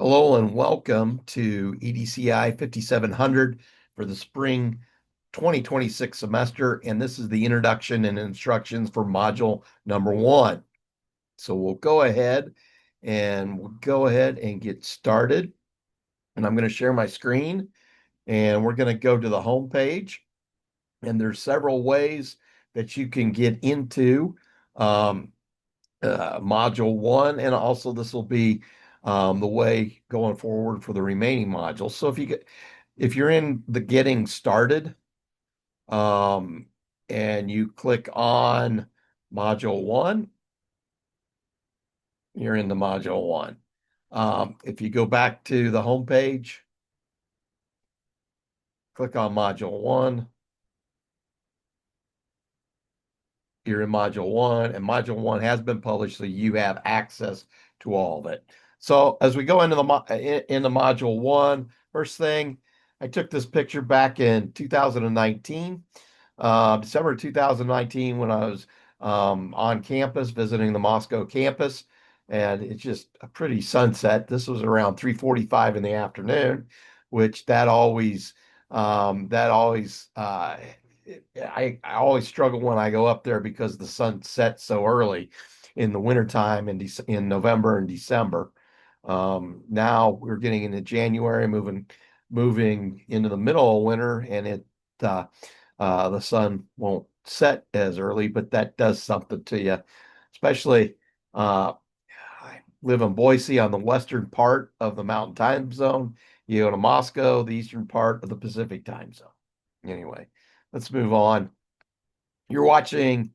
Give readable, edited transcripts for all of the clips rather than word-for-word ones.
Hello and welcome to EDCI 5700 for the spring 2026 semester. And this is the introduction and instructions for module number one. So we'll go ahead and get started. And I'm going to share my screen and we're going to go to the home page. And there's several ways that you can get into um, module one, and also this will be the way going forward for the remaining modules. So if you're in the getting started, um, and you click on module one, you're in the module one. If you go back to the home page, click on module one, you're in module one, and module one has been published, so you have access to all of it. So as we go into into module one, first thing, I took this picture back in 2019, December 2019, when I was on campus visiting the Moscow campus, and it's just a pretty sunset. This was around 3:45 in the afternoon, which I always struggle when I go up there because the sun sets so early in the wintertime in November and December. Now we're getting into January, moving into the middle of winter, and uh, the sun won't set as early, but that does something to you, especially uh, I live in Boise on the western part of the Mountain Time Zone. You go to Moscow, the eastern part of the Pacific Time Zone. Anyway, let's move on. You're watching.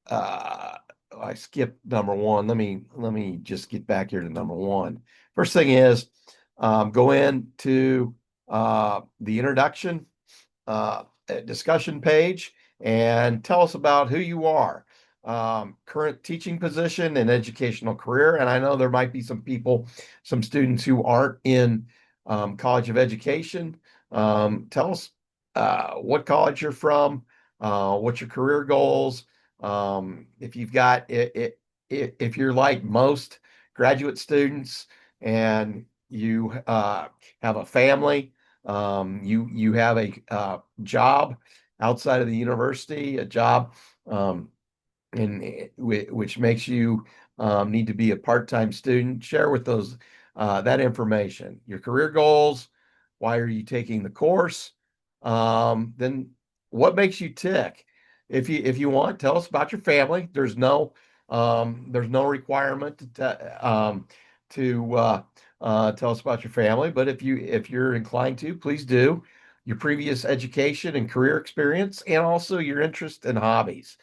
Uh, I skipped number one. Let me just get back here to number one. First thing is go into the introduction discussion page and tell us about who you are, current teaching position and educational career. And I know there might be some students who aren't in College of Education. Tell us what college you're from, what's your career goals. If you've got it, if you're like most graduate students and you have a family, you have a job outside of the university, a job which makes you need to be a part-time student. Share with those that information, your career goals, why are you taking the course, then what makes you tick. If you want, tell us about your family. There's no requirement to tell us about your family, but if you're inclined to, please do. Your previous education and career experience, and also your interest and hobbies,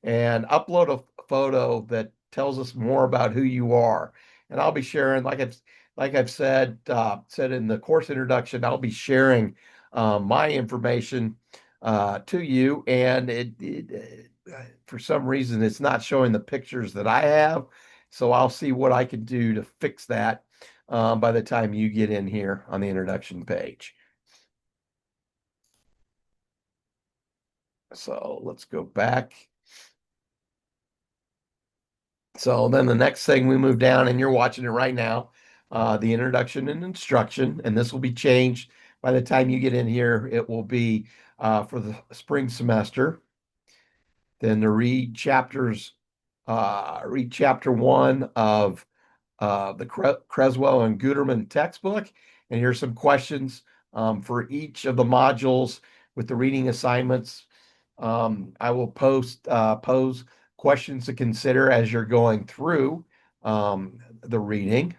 and upload a photo that tells us more about who you are. And I'll be sharing, like I've said in the course introduction, I'll be sharing my information to you. And for some reason, it's not showing the pictures that I have. So I'll see what I can do to fix that by the time you get in here on the introduction page. So let's go back. So then the next thing we move down, and you're watching it right now, the introduction and instruction, and this will be changed by the time you get in here. It will be for the spring semester. Then to read chapter one of the Creswell and Guterman textbook. And here's some questions for each of the modules with the reading assignments. I will pose questions to consider as you're going through the reading.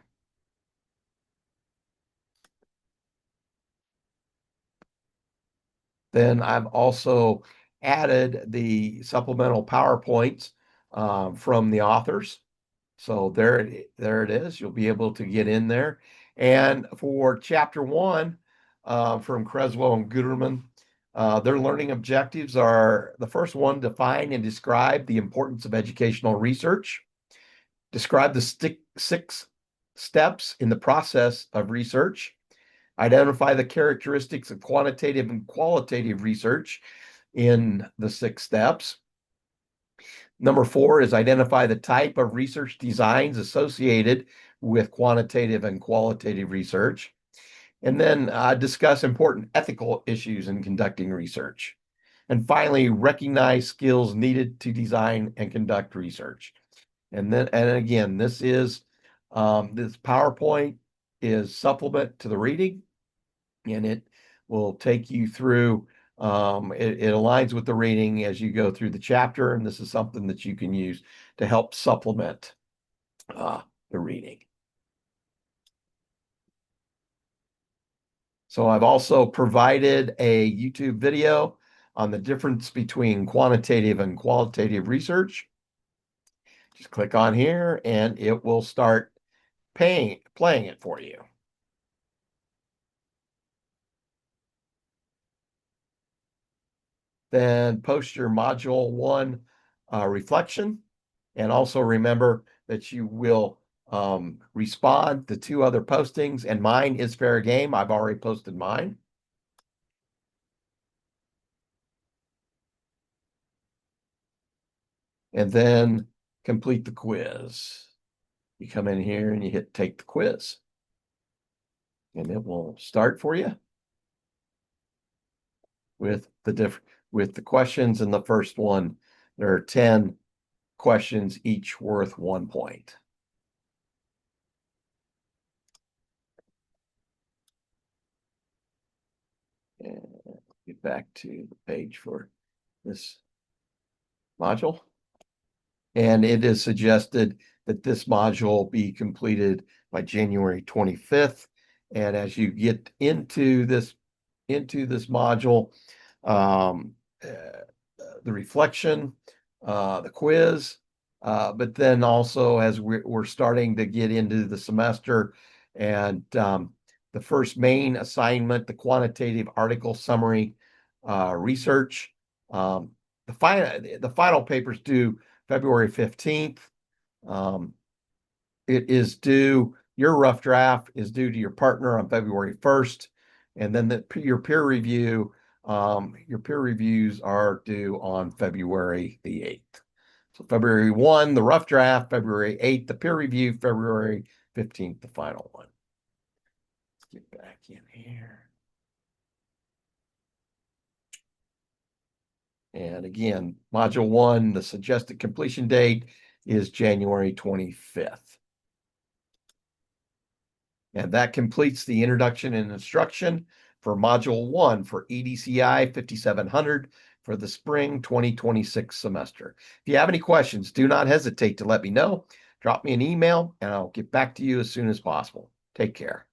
Then I've also added the supplemental PowerPoints from the authors. So there it is. You'll be able to get in there. And for chapter one from Creswell and Guterman, their learning objectives are: the first one, define and describe the importance of educational research. Describe the six steps in the process of research. Identify the characteristics of quantitative and qualitative research in the six steps. Number four is identify the type of research designs associated with quantitative and qualitative research. And then discuss important ethical issues in conducting research. And finally, recognize skills needed to design and conduct research. And again, this PowerPoint is supplement to the reading, and it will take you through. It aligns with the reading as you go through the chapter, and this is something that you can use to help supplement the reading. So I've also provided a YouTube video on the difference between quantitative and qualitative research. Just click on here and it will start playing it for you. Then post your module 1 reflection. And also remember that you will respond to 2 other postings, and mine is fair game. I've already posted mine. And then complete the quiz. You come in here and you hit take the quiz, and it will start for you with the questions. In the first one, there are 10 questions, each worth 1 point. And get back to the page for this module. And it is suggested that this module be completed by January 25th. And as you get into this module, the reflection, the quiz, but then also as we're starting to get into the semester, and the first main assignment, the quantitative article summary research. The final papers due February 15th. It is due, your rough draft is due to your partner on February 1st. And then your peer reviews are due on February the 8th. So February 1, the rough draft, February 8th, the peer review, February 15th, the final one. Let's get back in here. And again, module 1, the suggested completion date is January 25th. And that completes the introduction and instruction for module 1 for EDCI 5700 for the spring 2026 semester. If you have any questions, do not hesitate to let me know. Drop me an email and I'll get back to you as soon as possible. Take care.